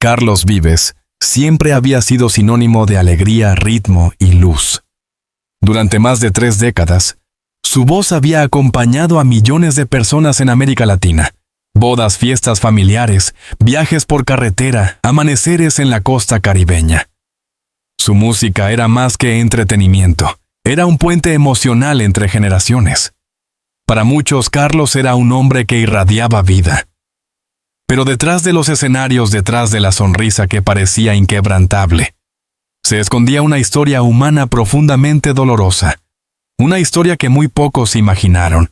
Carlos Vives siempre había sido sinónimo de alegría, ritmo y luz. Durante más de 3 décadas, su voz había acompañado a millones de personas en América Latina. Bodas, fiestas familiares, viajes por carretera, amaneceres en la costa caribeña. Su música era más que entretenimiento, era un puente emocional entre generaciones. Para muchos, Carlos era un hombre que irradiaba vida. Pero detrás de los escenarios, detrás de la sonrisa que parecía inquebrantable, se escondía una historia humana profundamente dolorosa. Una historia que muy pocos imaginaron,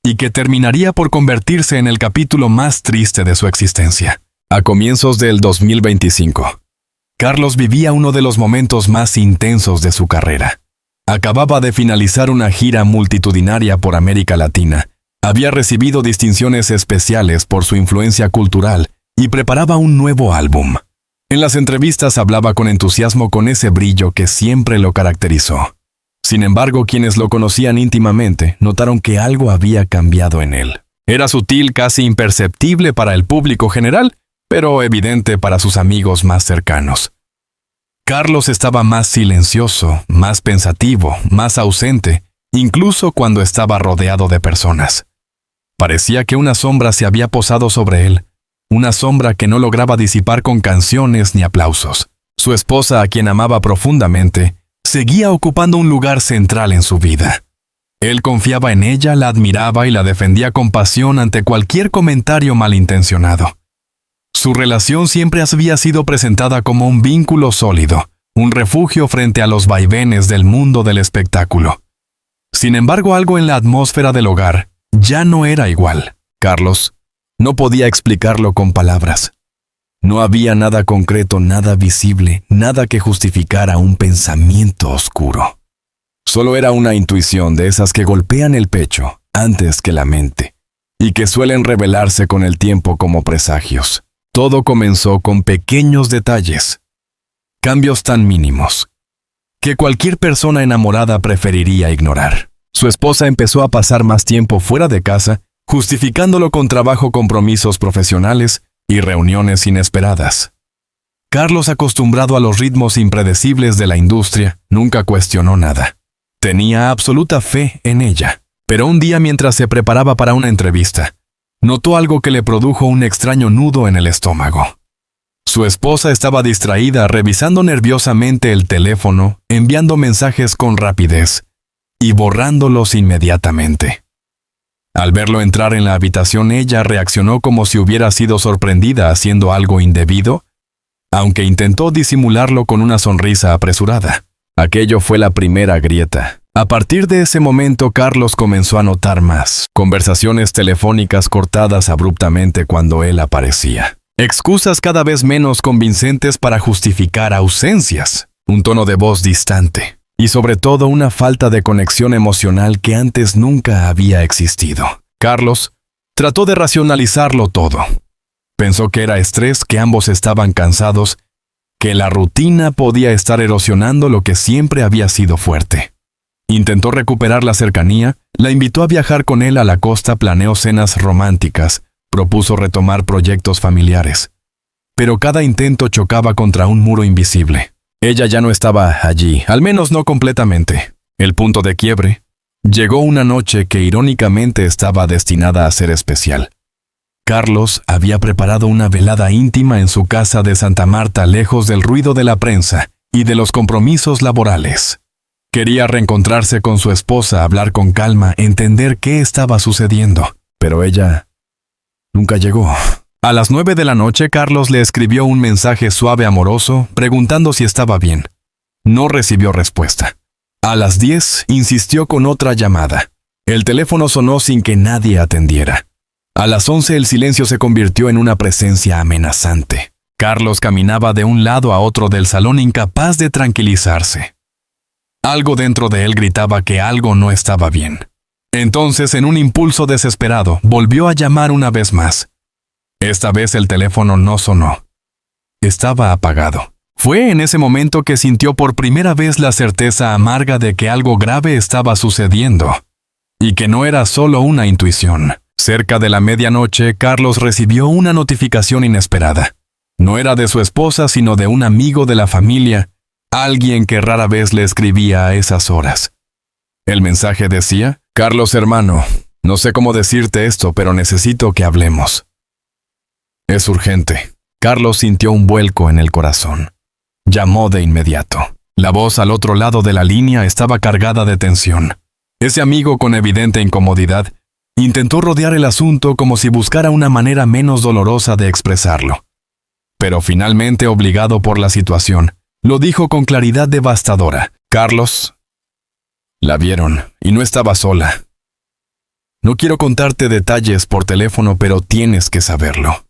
y que terminaría por convertirse en el capítulo más triste de su existencia. A comienzos del 2025, Carlos vivía uno de los momentos más intensos de su carrera. Acababa de finalizar una gira multitudinaria por América Latina. Había recibido distinciones especiales por su influencia cultural y preparaba un nuevo álbum. En las entrevistas hablaba con entusiasmo, con ese brillo que siempre lo caracterizó. Sin embargo, quienes lo conocían íntimamente notaron que algo había cambiado en él. Era sutil, casi imperceptible para el público general, pero evidente para sus amigos más cercanos. Carlos estaba más silencioso, más pensativo, más ausente, incluso cuando estaba rodeado de personas. Parecía que una sombra se había posado sobre él, una sombra que no lograba disipar con canciones ni aplausos. Su esposa, a quien amaba profundamente, seguía ocupando un lugar central en su vida. Él confiaba en ella, la admiraba y la defendía con pasión ante cualquier comentario malintencionado. Su relación siempre había sido presentada como un vínculo sólido, un refugio frente a los vaivenes del mundo del espectáculo. Sin embargo, algo en la atmósfera del hogar ya no era igual. Carlos no podía explicarlo con palabras. No había nada concreto, nada visible, nada que justificara un pensamiento oscuro. Solo era una intuición de esas que golpean el pecho antes que la mente, y que suelen revelarse con el tiempo como presagios. Todo comenzó con pequeños detalles, cambios tan mínimos, que cualquier persona enamorada preferiría ignorar. Su esposa empezó a pasar más tiempo fuera de casa, justificándolo con trabajo, compromisos profesionales y reuniones inesperadas. Carlos, acostumbrado a los ritmos impredecibles de la industria, nunca cuestionó nada. Tenía absoluta fe en ella. Pero un día, mientras se preparaba para una entrevista, notó algo que le produjo un extraño nudo en el estómago. Su esposa estaba distraída, revisando nerviosamente el teléfono, enviando mensajes con rapidez y borrándolos inmediatamente. Al verlo entrar en la habitación, ella reaccionó como si hubiera sido sorprendida haciendo algo indebido, aunque intentó disimularlo con una sonrisa apresurada. Aquello fue la primera grieta. A partir de ese momento, Carlos comenzó a notar más conversaciones telefónicas cortadas abruptamente cuando él aparecía. Excusas cada vez menos convincentes para justificar ausencias, un tono de voz distante y sobre todo una falta de conexión emocional que antes nunca había existido. Carlos trató de racionalizarlo todo. Pensó que era estrés, que ambos estaban cansados, que la rutina podía estar erosionando lo que siempre había sido fuerte. Intentó recuperar la cercanía, la invitó a viajar con él a la costa, planeó cenas románticas, propuso retomar proyectos familiares. Pero cada intento chocaba contra un muro invisible. Ella ya no estaba allí, al menos no completamente. El punto de quiebre llegó una noche que irónicamente estaba destinada a ser especial. Carlos había preparado una velada íntima en su casa de Santa Marta, lejos del ruido de la prensa y de los compromisos laborales. Quería reencontrarse con su esposa, hablar con calma, entender qué estaba sucediendo. Pero ella nunca llegó. A las 9 de la noche, Carlos le escribió un mensaje suave, amoroso, preguntando si estaba bien. No recibió respuesta. A las 10, insistió con otra llamada. El teléfono sonó sin que nadie atendiera. A las 11, el silencio se convirtió en una presencia amenazante. Carlos caminaba de un lado a otro del salón, incapaz de tranquilizarse. Algo dentro de él gritaba que algo no estaba bien. Entonces, en un impulso desesperado, volvió a llamar una vez más. Esta vez el teléfono no sonó. Estaba apagado. Fue en ese momento que sintió por primera vez la certeza amarga de que algo grave estaba sucediendo, y que no era solo una intuición. Cerca de la medianoche, Carlos recibió una notificación inesperada. No era de su esposa, sino de un amigo de la familia, alguien que rara vez le escribía a esas horas. El mensaje decía: Carlos, hermano, no sé cómo decirte esto, pero necesito que hablemos. Es urgente. Carlos sintió un vuelco en el corazón. Llamó de inmediato. La voz al otro lado de la línea estaba cargada de tensión. Ese amigo, con evidente incomodidad, intentó rodear el asunto como si buscara una manera menos dolorosa de expresarlo. Pero finalmente, obligado por la situación, lo dijo con claridad devastadora. Carlos, la vieron y no estaba sola. No quiero contarte detalles por teléfono, pero tienes que saberlo.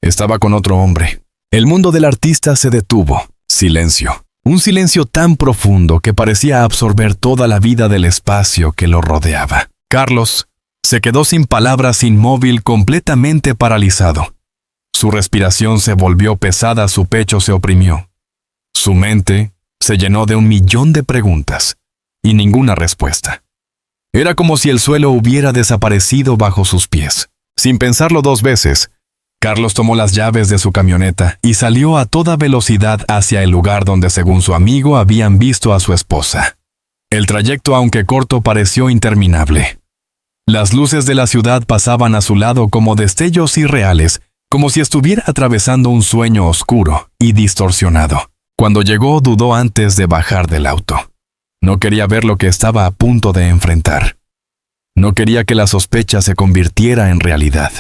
Estaba con otro hombre. El mundo del artista se detuvo. Silencio. Un silencio tan profundo que parecía absorber toda la vida del espacio que lo rodeaba. Carlos se quedó sin palabras, inmóvil, completamente paralizado. Su respiración se volvió pesada, su pecho se oprimió. Su mente se llenó de 1.000.000 de preguntas y ninguna respuesta. Era como si el suelo hubiera desaparecido bajo sus pies. Sin pensarlo 2 veces, Carlos tomó las llaves de su camioneta y salió a toda velocidad hacia el lugar donde, según su amigo, habían visto a su esposa. El trayecto, aunque corto, pareció interminable. Las luces de la ciudad pasaban a su lado como destellos irreales, como si estuviera atravesando un sueño oscuro y distorsionado. Cuando llegó, dudó antes de bajar del auto. No quería ver lo que estaba a punto de enfrentar. No quería que la sospecha se convirtiera en realidad.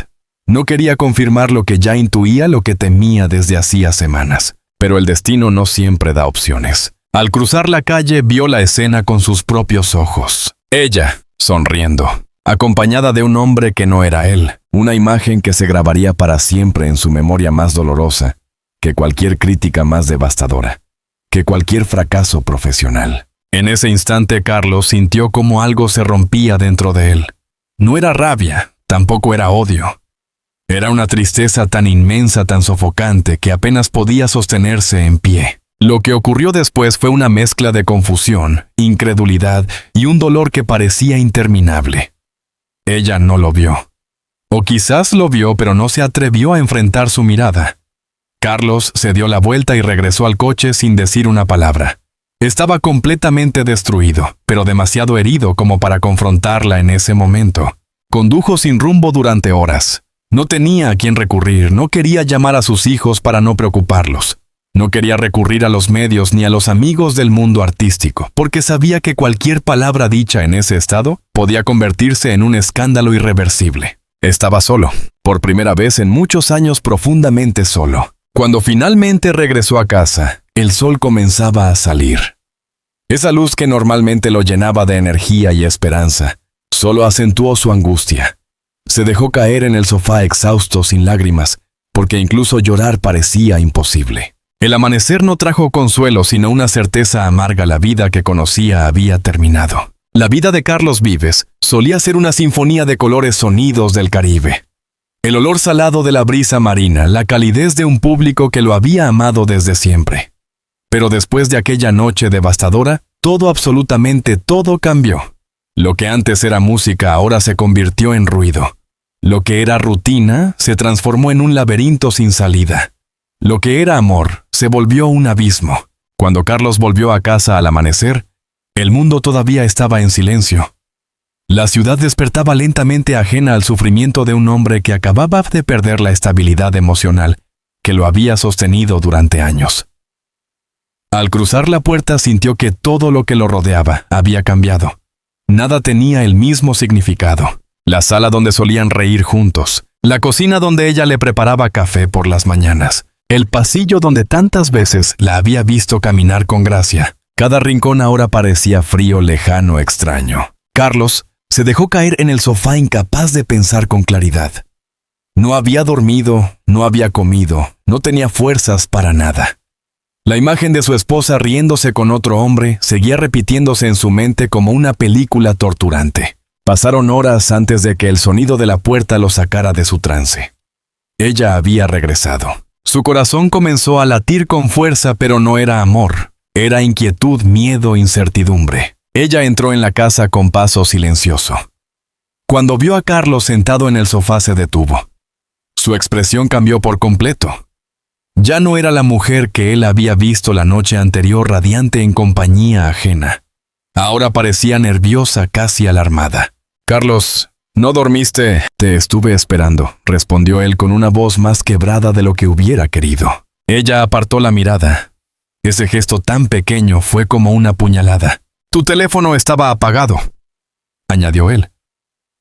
No quería confirmar lo que ya intuía, lo que temía desde hacía semanas. Pero el destino no siempre da opciones. Al cruzar la calle, vio la escena con sus propios ojos. Ella, sonriendo, acompañada de un hombre que no era él. Una imagen que se grabaría para siempre en su memoria, más dolorosa que cualquier crítica más devastadora, que cualquier fracaso profesional. En ese instante, Carlos sintió como algo se rompía dentro de él. No era rabia, tampoco era odio. Era una tristeza tan inmensa, tan sofocante, que apenas podía sostenerse en pie. Lo que ocurrió después fue una mezcla de confusión, incredulidad y un dolor que parecía interminable. Ella no lo vio. O quizás lo vio, pero no se atrevió a enfrentar su mirada. Carlos se dio la vuelta y regresó al coche sin decir una palabra. Estaba completamente destruido, pero demasiado herido como para confrontarla en ese momento. Condujo sin rumbo durante horas. No tenía a quién recurrir, no quería llamar a sus hijos para no preocuparlos. No quería recurrir a los medios ni a los amigos del mundo artístico, porque sabía que cualquier palabra dicha en ese estado podía convertirse en un escándalo irreversible. Estaba solo, por primera vez en muchos años, profundamente solo. Cuando finalmente regresó a casa, el sol comenzaba a salir. Esa luz que normalmente lo llenaba de energía y esperanza, solo acentuó su angustia. Se dejó caer en el sofá exhausto, sin lágrimas, porque incluso llorar parecía imposible. El amanecer no trajo consuelo, sino una certeza amarga. La vida que conocía había terminado. La vida de Carlos Vives solía ser una sinfonía de colores, sonidos del Caribe. El olor salado de la brisa marina, la calidez de un público que lo había amado desde siempre. Pero después de aquella noche devastadora, todo, absolutamente todo cambió. Lo que antes era música ahora se convirtió en ruido. Lo que era rutina se transformó en un laberinto sin salida. Lo que era amor se volvió un abismo. Cuando Carlos volvió a casa al amanecer, el mundo todavía estaba en silencio. La ciudad despertaba lentamente, ajena al sufrimiento de un hombre que acababa de perder la estabilidad emocional que lo había sostenido durante años. Al cruzar la puerta sintió que todo lo que lo rodeaba había cambiado. Nada tenía el mismo significado. La sala donde solían reír juntos, la cocina donde ella le preparaba café por las mañanas, el pasillo donde tantas veces la había visto caminar con gracia. Cada rincón ahora parecía frío, lejano, extraño. Carlos se dejó caer en el sofá, incapaz de pensar con claridad. No había dormido, no había comido, no tenía fuerzas para nada. La imagen de su esposa riéndose con otro hombre seguía repitiéndose en su mente como una película torturante. Pasaron horas antes de que el sonido de la puerta lo sacara de su trance. Ella había regresado. Su corazón comenzó a latir con fuerza, pero no era amor. Era inquietud, miedo, incertidumbre. Ella entró en la casa con paso silencioso. Cuando vio a Carlos sentado en el sofá, se detuvo. Su expresión cambió por completo. Ya no era la mujer que él había visto la noche anterior radiante en compañía ajena. Ahora parecía nerviosa, casi alarmada. «Carlos, ¿no dormiste?» «Te estuve esperando», respondió él con una voz más quebrada de lo que hubiera querido. Ella apartó la mirada. Ese gesto tan pequeño fue como una puñalada. «Tu teléfono estaba apagado», añadió él,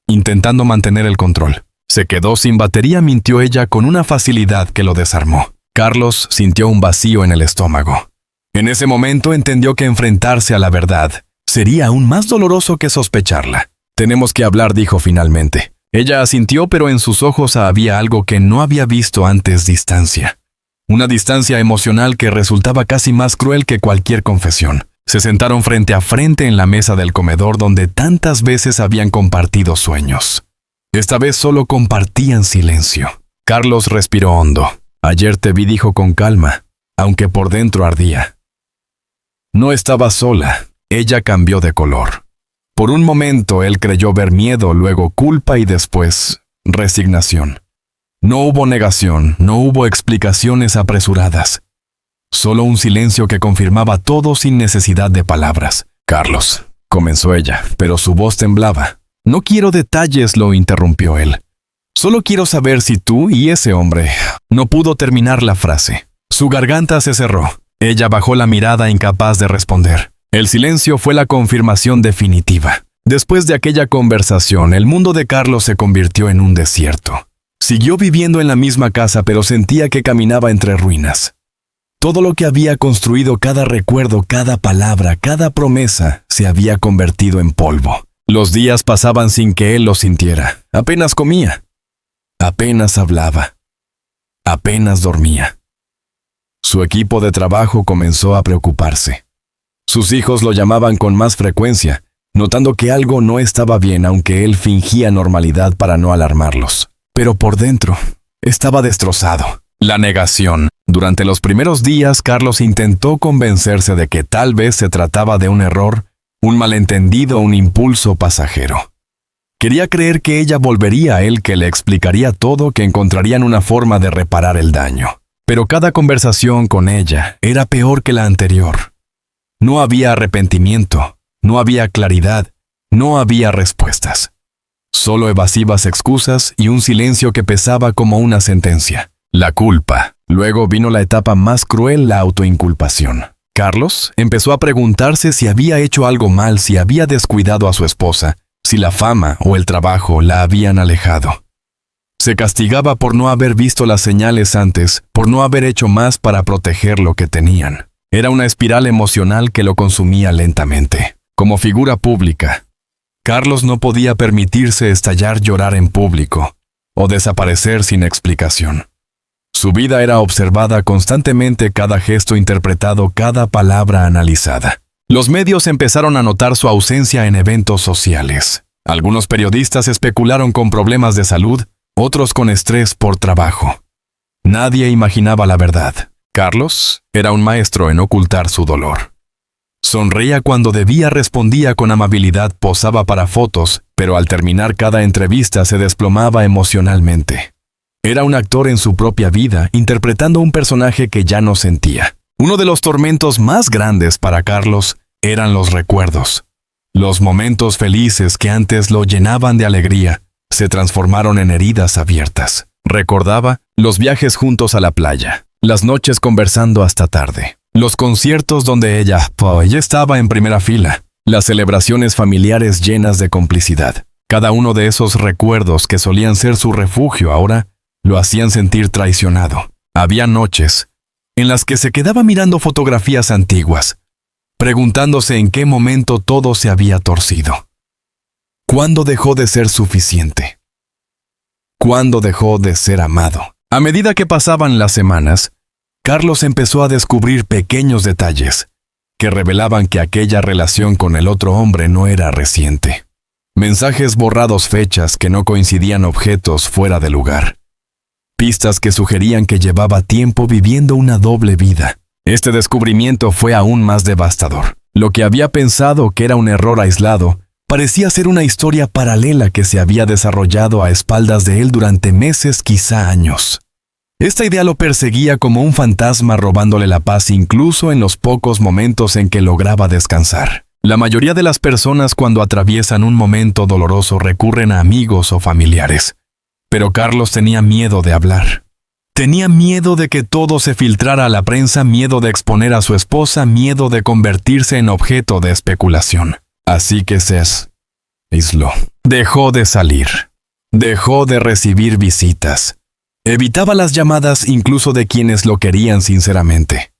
intentando mantener el control. «Se quedó sin batería», mintió ella con una facilidad que lo desarmó. Carlos sintió un vacío en el estómago. En ese momento entendió que enfrentarse a la verdad sería aún más doloroso que sospecharla. «Tenemos que hablar», dijo finalmente. Ella asintió, pero en sus ojos había algo que no había visto antes: distancia. Una distancia emocional que resultaba casi más cruel que cualquier confesión. Se sentaron frente a frente en la mesa del comedor donde tantas veces habían compartido sueños. Esta vez solo compartían silencio. Carlos respiró hondo. «Ayer te vi», dijo con calma, aunque por dentro ardía. No estaba sola. Ella cambió de color. Por un momento él creyó ver miedo, luego culpa y después resignación. No hubo negación, no hubo explicaciones apresuradas. Solo un silencio que confirmaba todo sin necesidad de palabras. «Carlos», comenzó ella, pero su voz temblaba. «No quiero detalles», lo interrumpió él. «Solo quiero saber si tú y ese hombre…» No pudo terminar la frase. Su garganta se cerró. Ella bajó la mirada, incapaz de responder. El silencio fue la confirmación definitiva. Después de aquella conversación, el mundo de Carlos se convirtió en un desierto. Siguió viviendo en la misma casa, pero sentía que caminaba entre ruinas. Todo lo que había construido, cada recuerdo, cada palabra, cada promesa, se había convertido en polvo. Los días pasaban sin que él lo sintiera. Apenas comía. Apenas hablaba. Apenas dormía. Su equipo de trabajo comenzó a preocuparse. Sus hijos lo llamaban con más frecuencia, notando que algo no estaba bien, aunque él fingía normalidad para no alarmarlos. Pero por dentro, estaba destrozado. La negación. Durante los primeros días, Carlos intentó convencerse de que tal vez se trataba de un error, un malentendido, un impulso pasajero. Quería creer que ella volvería a él, que le explicaría todo, que encontrarían una forma de reparar el daño. Pero cada conversación con ella era peor que la anterior. No había arrepentimiento, no había claridad, no había respuestas. Solo evasivas excusas y un silencio que pesaba como una sentencia. La culpa. Luego vino la etapa más cruel, la autoinculpación. Carlos empezó a preguntarse si había hecho algo mal, si había descuidado a su esposa, si la fama o el trabajo la habían alejado. Se castigaba por no haber visto las señales antes, por no haber hecho más para proteger lo que tenían. Era una espiral emocional que lo consumía lentamente. Como figura pública, Carlos no podía permitirse estallar, llorar en público o desaparecer sin explicación. Su vida era observada constantemente, cada gesto interpretado, cada palabra analizada. Los medios empezaron a notar su ausencia en eventos sociales. Algunos periodistas especularon con problemas de salud, otros con estrés por trabajo. Nadie imaginaba la verdad. Carlos era un maestro en ocultar su dolor. Sonreía cuando debía, respondía con amabilidad, posaba para fotos, pero al terminar cada entrevista se desplomaba emocionalmente. Era un actor en su propia vida, interpretando un personaje que ya no sentía. Uno de los tormentos más grandes para Carlos eran los recuerdos. Los momentos felices que antes lo llenaban de alegría se transformaron en heridas abiertas. Recordaba los viajes juntos a la playa, las noches conversando hasta tarde, los conciertos donde ella estaba en primera fila, las celebraciones familiares llenas de complicidad. Cada uno de esos recuerdos que solían ser su refugio ahora lo hacían sentir traicionado. Había noches en las que se quedaba mirando fotografías antiguas, preguntándose en qué momento todo se había torcido. ¿Cuándo dejó de ser suficiente? ¿Cuándo dejó de ser amado? A medida que pasaban las semanas, Carlos empezó a descubrir pequeños detalles que revelaban que aquella relación con el otro hombre no era reciente. Mensajes borrados, fechas que no coincidían, objetos fuera de lugar. Pistas que sugerían que llevaba tiempo viviendo una doble vida. Este descubrimiento fue aún más devastador. Lo que había pensado que era un error aislado parecía ser una historia paralela que se había desarrollado a espaldas de él durante meses, quizá años. Esta idea lo perseguía como un fantasma, robándole la paz incluso en los pocos momentos en que lograba descansar. La mayoría de las personas cuando atraviesan un momento doloroso recurren a amigos o familiares. Pero Carlos tenía miedo de hablar. Tenía miedo de que todo se filtrara a la prensa, miedo de exponer a su esposa, miedo de convertirse en objeto de especulación. Así que se aisló. Dejó de salir. Dejó de recibir visitas. Evitaba las llamadas incluso de quienes lo querían sinceramente.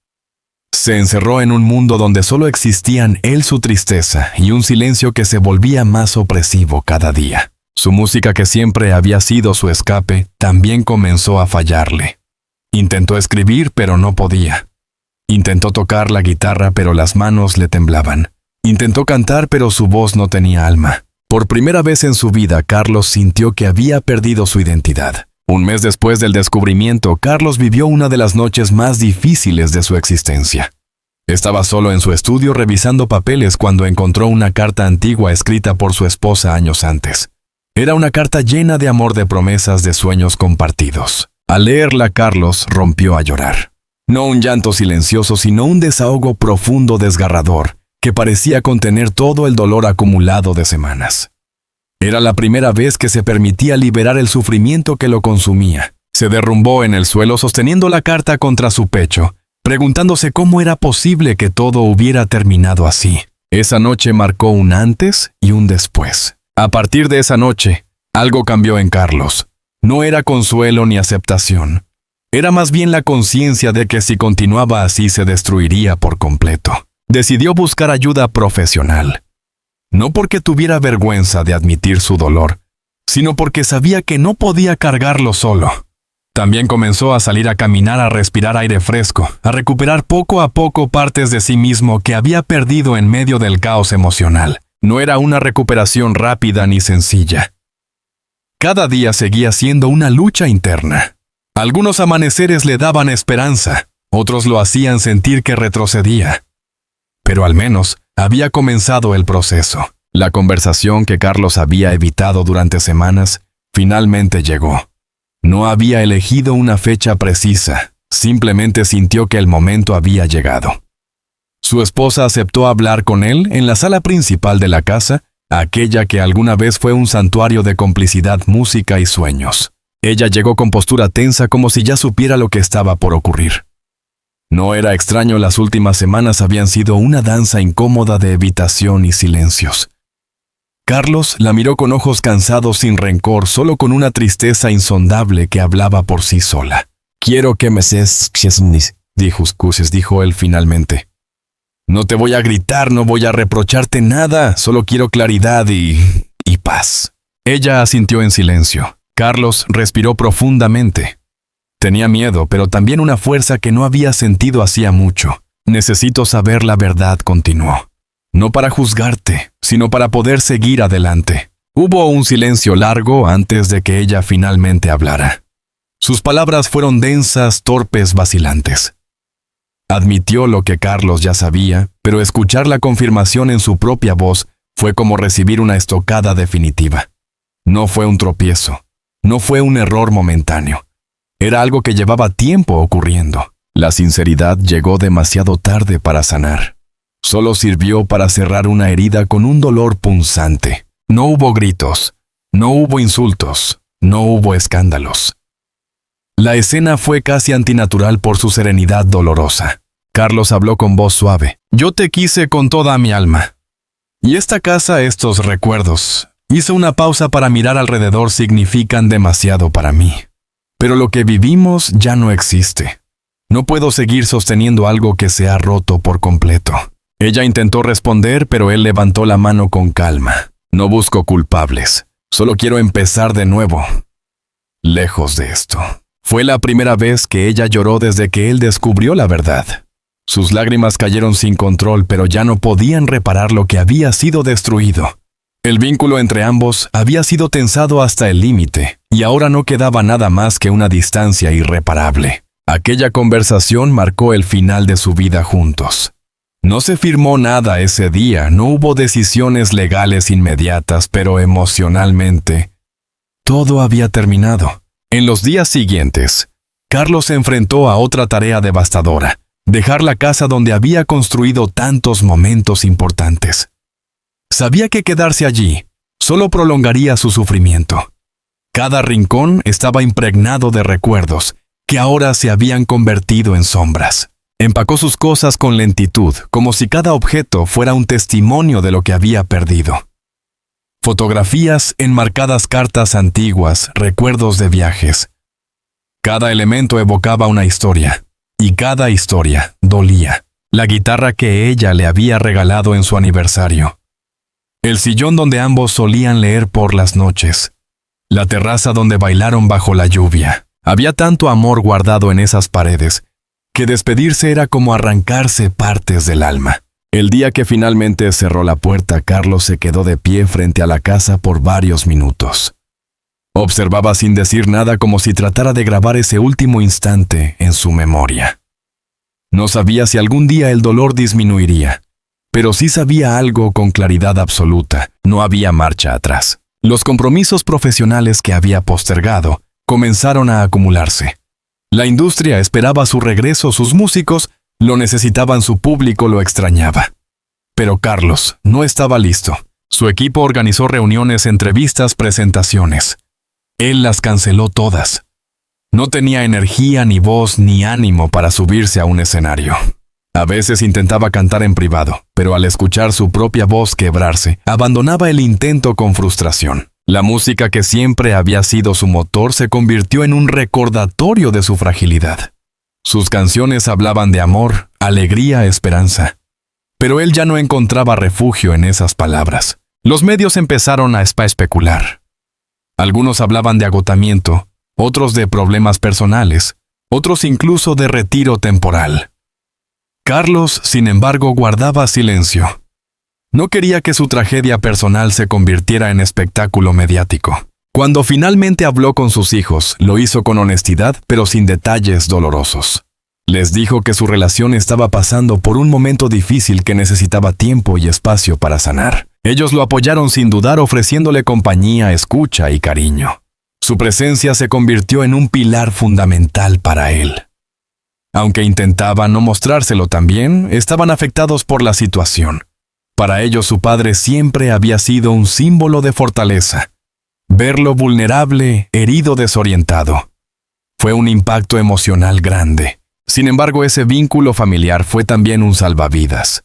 Se encerró en un mundo donde solo existían él, su tristeza, y un silencio que se volvía más opresivo cada día. Su música, que siempre había sido su escape, también comenzó a fallarle. Intentó escribir, pero no podía. Intentó tocar la guitarra, pero las manos le temblaban. Intentó cantar, pero su voz no tenía alma. Por primera vez en su vida, Carlos sintió que había perdido su identidad. Un mes después del descubrimiento, Carlos vivió una de las noches más difíciles de su existencia. Estaba solo en su estudio revisando papeles cuando encontró una carta antigua escrita por su esposa años antes. Era una carta llena de amor, de promesas, de sueños compartidos. Al leerla, Carlos rompió a llorar. No un llanto silencioso, sino un desahogo profundo, desgarrador, que parecía contener todo el dolor acumulado de semanas. Era la primera vez que se permitía liberar el sufrimiento que lo consumía. Se derrumbó en el suelo sosteniendo la carta contra su pecho, preguntándose cómo era posible que todo hubiera terminado así. Esa noche marcó un antes y un después. A partir de esa noche, algo cambió en Carlos. No era consuelo ni aceptación. Era más bien la conciencia de que si continuaba así se destruiría por completo. Decidió buscar ayuda profesional. No porque tuviera vergüenza de admitir su dolor, sino porque sabía que no podía cargarlo solo. También comenzó a salir a caminar, a respirar aire fresco, a recuperar poco a poco partes de sí mismo que había perdido en medio del caos emocional. No era una recuperación rápida ni sencilla. Cada día seguía siendo una lucha interna. Algunos amaneceres le daban esperanza, otros lo hacían sentir que retrocedía. Pero al menos había comenzado el proceso. La conversación que Carlos había evitado durante semanas finalmente llegó. No había elegido una fecha precisa, simplemente sintió que el momento había llegado. Su esposa aceptó hablar con él en la sala principal de la casa, aquella que alguna vez fue un santuario de complicidad, música y sueños. Ella llegó con postura tensa, como si ya supiera lo que estaba por ocurrir. No era extraño, las últimas semanas habían sido una danza incómoda de evitación y silencios. Carlos la miró con ojos cansados, sin rencor, solo con una tristeza insondable que hablaba por sí sola. «Quiero que me dijo él finalmente. «No te voy a gritar, no voy a reprocharte nada, solo quiero claridad y paz». Ella asintió en silencio. Carlos respiró profundamente. Tenía miedo, pero también una fuerza que no había sentido hacía mucho. «Necesito saber la verdad», continuó. «No para juzgarte, sino para poder seguir adelante». Hubo un silencio largo antes de que ella finalmente hablara. Sus palabras fueron densas, torpes, vacilantes. Admitió lo que Carlos ya sabía, pero escuchar la confirmación en su propia voz fue como recibir una estocada definitiva. No fue un tropiezo, no fue un error momentáneo. Era algo que llevaba tiempo ocurriendo. La sinceridad llegó demasiado tarde para sanar. Solo sirvió para cerrar una herida con un dolor punzante. No hubo gritos, no hubo insultos, no hubo escándalos. La escena fue casi antinatural por su serenidad dolorosa. Carlos habló con voz suave. «Yo te quise con toda mi alma. Y esta casa, estos recuerdos». Hizo una pausa para mirar alrededor. «Significan demasiado para mí. Pero lo que vivimos ya no existe. No puedo seguir sosteniendo algo que se ha roto por completo». Ella intentó responder, pero él levantó la mano con calma. «No busco culpables. Solo quiero empezar de nuevo. Lejos de esto». Fue la primera vez que ella lloró desde que él descubrió la verdad. Sus lágrimas cayeron sin control, pero ya no podían reparar lo que había sido destruido. El vínculo entre ambos había sido tensado hasta el límite, y ahora no quedaba nada más que una distancia irreparable. Aquella conversación marcó el final de su vida juntos. No se firmó nada ese día, no hubo decisiones legales inmediatas, pero emocionalmente todo había terminado. En los días siguientes, Carlos se enfrentó a otra tarea devastadora: dejar la casa donde había construido tantos momentos importantes. Sabía que quedarse allí solo prolongaría su sufrimiento. Cada rincón estaba impregnado de recuerdos que ahora se habían convertido en sombras. Empacó sus cosas con lentitud, como si cada objeto fuera un testimonio de lo que había perdido. Fotografías, enmarcadas cartas antiguas, recuerdos de viajes. Cada elemento evocaba una historia, y cada historia dolía. La guitarra que ella le había regalado en su aniversario. El sillón donde ambos solían leer por las noches. La terraza donde bailaron bajo la lluvia. Había tanto amor guardado en esas paredes, que despedirse era como arrancarse partes del alma. El día que finalmente cerró la puerta, Carlos se quedó de pie frente a la casa por varios minutos. Observaba sin decir nada, como si tratara de grabar ese último instante en su memoria. No sabía si algún día el dolor disminuiría, pero sí sabía algo con claridad absoluta: no había marcha atrás. Los compromisos profesionales que había postergado comenzaron a acumularse. La industria esperaba su regreso, sus músicos lo necesitaban, su público lo extrañaba. Pero Carlos no estaba listo. Su equipo organizó reuniones, entrevistas, presentaciones. Él las canceló todas. No tenía energía, ni voz, ni ánimo para subirse a un escenario. A veces intentaba cantar en privado, pero al escuchar su propia voz quebrarse, abandonaba el intento con frustración. La música, que siempre había sido su motor, se convirtió en un recordatorio de su fragilidad. Sus canciones hablaban de amor, alegría, esperanza. Pero él ya no encontraba refugio en esas palabras. Los medios empezaron a especular. Algunos hablaban de agotamiento, otros de problemas personales, otros incluso de retiro temporal. Carlos, sin embargo, guardaba silencio. No quería que su tragedia personal se convirtiera en espectáculo mediático. Cuando finalmente habló con sus hijos, lo hizo con honestidad, pero sin detalles dolorosos. Les dijo que su relación estaba pasando por un momento difícil, que necesitaba tiempo y espacio para sanar. Ellos lo apoyaron sin dudar, ofreciéndole compañía, escucha y cariño. Su presencia se convirtió en un pilar fundamental para él. Aunque intentaba no mostrárselo también, estaban afectados por la situación. Para ellos, su padre siempre había sido un símbolo de fortaleza. Verlo vulnerable, herido, desorientado, fue un impacto emocional grande. Sin embargo, ese vínculo familiar fue también un salvavidas.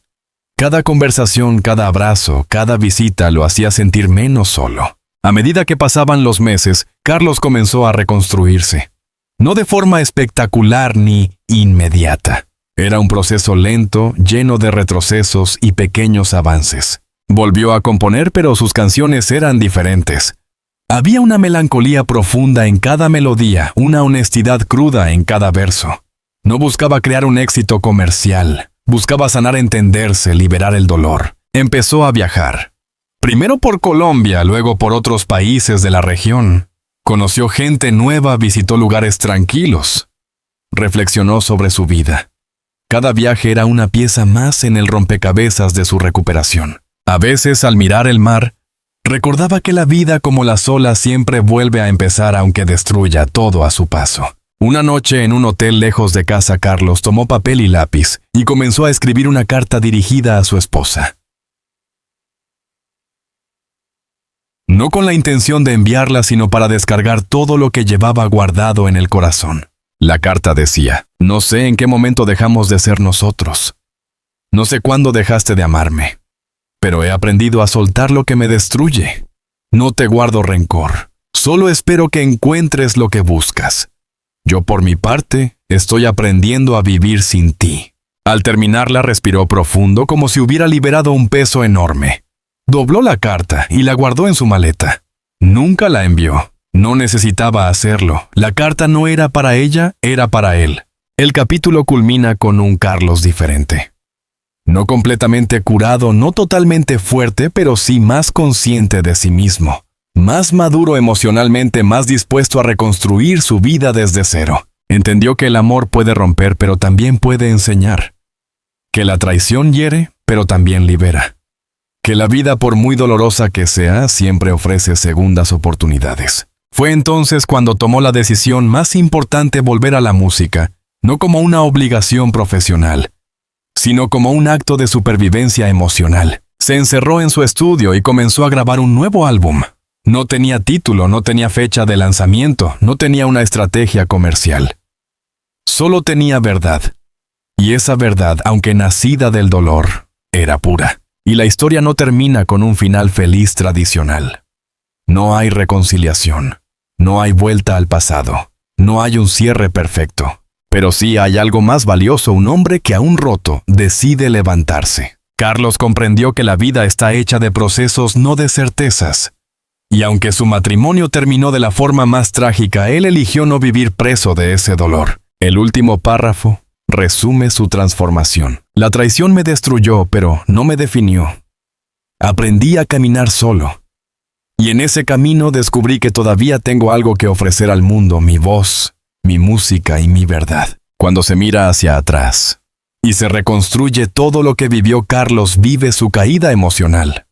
Cada conversación, cada abrazo, cada visita lo hacía sentir menos solo. A medida que pasaban los meses, Carlos comenzó a reconstruirse. No de forma espectacular ni inmediata. Era un proceso lento, lleno de retrocesos y pequeños avances. Volvió a componer, pero sus canciones eran diferentes. Había una melancolía profunda en cada melodía, una honestidad cruda en cada verso. No buscaba crear un éxito comercial. Buscaba sanar, entenderse, liberar el dolor. Empezó a viajar. Primero por Colombia, luego por otros países de la región. Conoció gente nueva, visitó lugares tranquilos. Reflexionó sobre su vida. Cada viaje era una pieza más en el rompecabezas de su recuperación. A veces, al mirar el mar, recordaba que la vida, como las olas, siempre vuelve a empezar aunque destruya todo a su paso. Una noche, en un hotel lejos de casa, Carlos tomó papel y lápiz y comenzó a escribir una carta dirigida a su esposa. No con la intención de enviarla, sino para descargar todo lo que llevaba guardado en el corazón. La carta decía: no sé en qué momento dejamos de ser nosotros. No sé cuándo dejaste de amarme. Pero he aprendido a soltar lo que me destruye. No te guardo rencor. Solo espero que encuentres lo que buscas. Yo, por mi parte, estoy aprendiendo a vivir sin ti. Al terminarla, respiró profundo, como si hubiera liberado un peso enorme. Dobló la carta y la guardó en su maleta. Nunca la envió. No necesitaba hacerlo. La carta no era para ella, era para él. El capítulo culmina con un Carlos diferente. No completamente curado, no totalmente fuerte, pero sí más consciente de sí mismo. Más maduro emocionalmente, más dispuesto a reconstruir su vida desde cero. Entendió que el amor puede romper, pero también puede enseñar. Que la traición hiere, pero también libera. Que la vida, por muy dolorosa que sea, siempre ofrece segundas oportunidades. Fue entonces cuando tomó la decisión más importante: volver a la música, no como una obligación profesional, sino como un acto de supervivencia emocional. Se encerró en su estudio y comenzó a grabar un nuevo álbum. No tenía título, no tenía fecha de lanzamiento, no tenía una estrategia comercial. Solo tenía verdad. Y esa verdad, aunque nacida del dolor, era pura. Y la historia no termina con un final feliz tradicional. No hay reconciliación. No hay vuelta al pasado. No hay un cierre perfecto. Pero sí hay algo más valioso: un hombre que aún roto decide levantarse. Carlos comprendió que la vida está hecha de procesos, no de certezas. Y aunque su matrimonio terminó de la forma más trágica, él eligió no vivir preso de ese dolor. El último párrafo resume su transformación. La traición me destruyó, pero no me definió. Aprendí a caminar solo. Y en ese camino descubrí que todavía tengo algo que ofrecer al mundo: mi voz, mi música y mi verdad. Cuando se mira hacia atrás y se reconstruye todo lo que vivió, Carlos vive su caída emocional.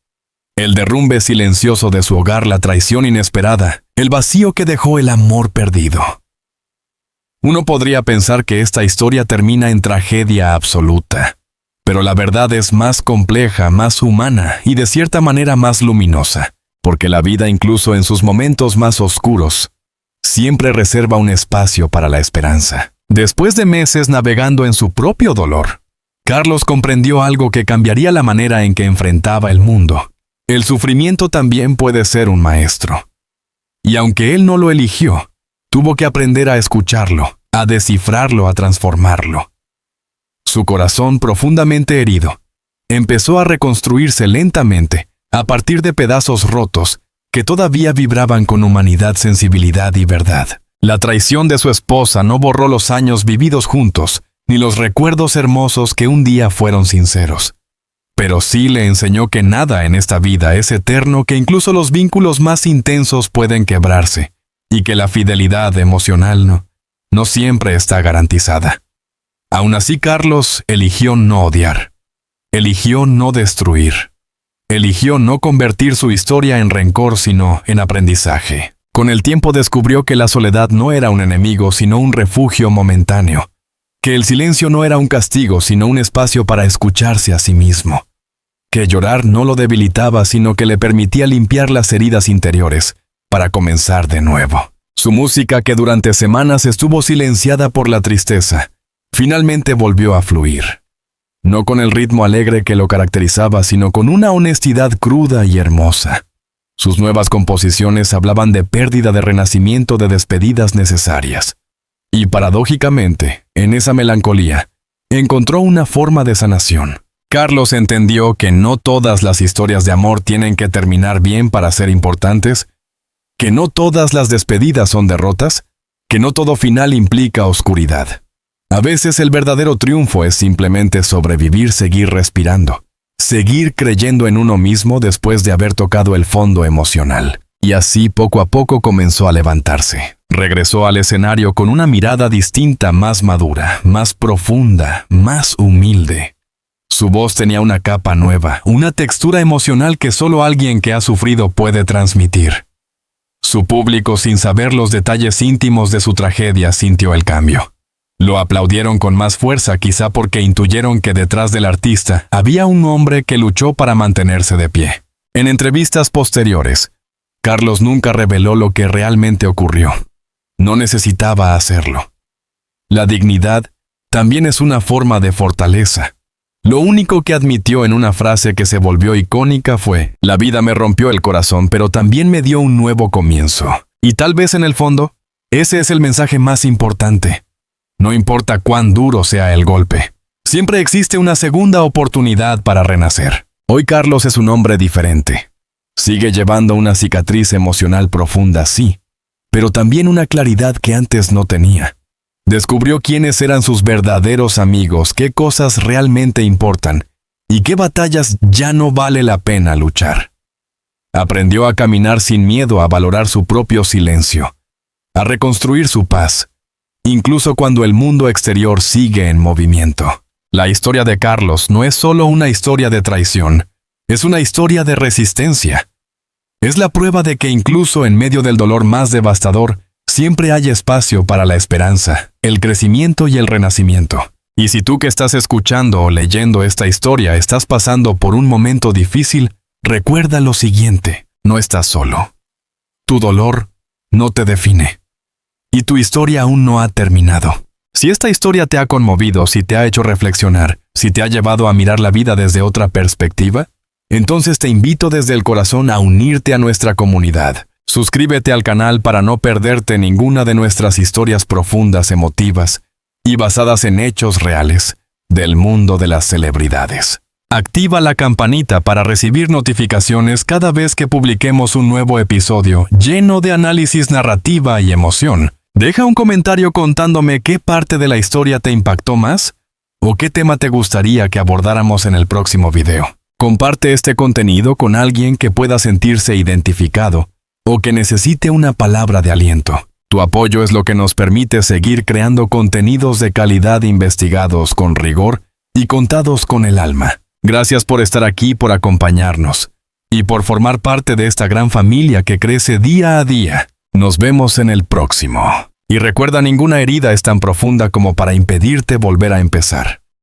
El derrumbe silencioso de su hogar, la traición inesperada, el vacío que dejó, el amor perdido. Uno podría pensar que esta historia termina en tragedia absoluta, pero la verdad es más compleja, más humana y de cierta manera más luminosa, porque la vida, incluso en sus momentos más oscuros, siempre reserva un espacio para la esperanza. Después de meses navegando en su propio dolor, Carlos comprendió algo que cambiaría la manera en que enfrentaba el mundo. El sufrimiento también puede ser un maestro. Y aunque él no lo eligió, tuvo que aprender a escucharlo, a descifrarlo, a transformarlo. Su corazón, profundamente herido, empezó a reconstruirse lentamente, a partir de pedazos rotos que todavía vibraban con humanidad, sensibilidad y verdad. La traición de su esposa no borró los años vividos juntos, ni los recuerdos hermosos que un día fueron sinceros. Pero sí le enseñó que nada en esta vida es eterno, que incluso los vínculos más intensos pueden quebrarse, y que la fidelidad emocional no siempre está garantizada. Aún así, Carlos eligió no odiar. Eligió no destruir. Eligió no convertir su historia en rencor, sino en aprendizaje. Con el tiempo descubrió que la soledad no era un enemigo, sino un refugio momentáneo. Que el silencio no era un castigo, sino un espacio para escucharse a sí mismo. Que llorar no lo debilitaba, sino que le permitía limpiar las heridas interiores, para comenzar de nuevo. Su música, que durante semanas estuvo silenciada por la tristeza, finalmente volvió a fluir. No con el ritmo alegre que lo caracterizaba, sino con una honestidad cruda y hermosa. Sus nuevas composiciones hablaban de pérdida, de renacimiento, de despedidas necesarias. Y paradójicamente, en esa melancolía, encontró una forma de sanación. Carlos entendió que no todas las historias de amor tienen que terminar bien para ser importantes, que no todas las despedidas son derrotas, que no todo final implica oscuridad. A veces el verdadero triunfo es simplemente sobrevivir, seguir respirando, seguir creyendo en uno mismo después de haber tocado el fondo emocional. Y así poco a poco comenzó a levantarse. Regresó al escenario con una mirada distinta, más madura, más profunda, más humilde. Su voz tenía una capa nueva, una textura emocional que solo alguien que ha sufrido puede transmitir. Su público, sin saber los detalles íntimos de su tragedia, sintió el cambio. Lo aplaudieron con más fuerza, quizá porque intuyeron que detrás del artista había un hombre que luchó para mantenerse de pie. En entrevistas posteriores, Carlos nunca reveló lo que realmente ocurrió. No necesitaba hacerlo. La dignidad también es una forma de fortaleza. Lo único que admitió en una frase que se volvió icónica fue: «La vida me rompió el corazón, pero también me dio un nuevo comienzo». Y tal vez en el fondo, ese es el mensaje más importante. No importa cuán duro sea el golpe, siempre existe una segunda oportunidad para renacer. Hoy Carlos es un hombre diferente. Sigue llevando una cicatriz emocional profunda, sí, pero también una claridad que antes no tenía. Descubrió quiénes eran sus verdaderos amigos, qué cosas realmente importan y qué batallas ya no vale la pena luchar. Aprendió a caminar sin miedo, a valorar su propio silencio, a reconstruir su paz, incluso cuando el mundo exterior sigue en movimiento. La historia de Carlos no es solo una historia de traición, es una historia de resistencia. Es la prueba de que incluso en medio del dolor más devastador, siempre hay espacio para la esperanza, el crecimiento y el renacimiento. Y si tú que estás escuchando o leyendo esta historia estás pasando por un momento difícil, recuerda lo siguiente: no estás solo. Tu dolor no te define. Y tu historia aún no ha terminado. Si esta historia te ha conmovido, si te ha hecho reflexionar, si te ha llevado a mirar la vida desde otra perspectiva, entonces te invito desde el corazón a unirte a nuestra comunidad. Suscríbete al canal para no perderte ninguna de nuestras historias profundas, emotivas y basadas en hechos reales del mundo de las celebridades. Activa la campanita para recibir notificaciones cada vez que publiquemos un nuevo episodio lleno de análisis, narrativa y emoción. Deja un comentario contándome qué parte de la historia te impactó más o qué tema te gustaría que abordáramos en el próximo video. Comparte este contenido con alguien que pueda sentirse identificado o que necesite una palabra de aliento. Tu apoyo es lo que nos permite seguir creando contenidos de calidad investigados con rigor y contados con el alma. Gracias por estar aquí, por acompañarnos y por formar parte de esta gran familia que crece día a día. Nos vemos en el próximo. Y recuerda, ninguna herida es tan profunda como para impedirte volver a empezar.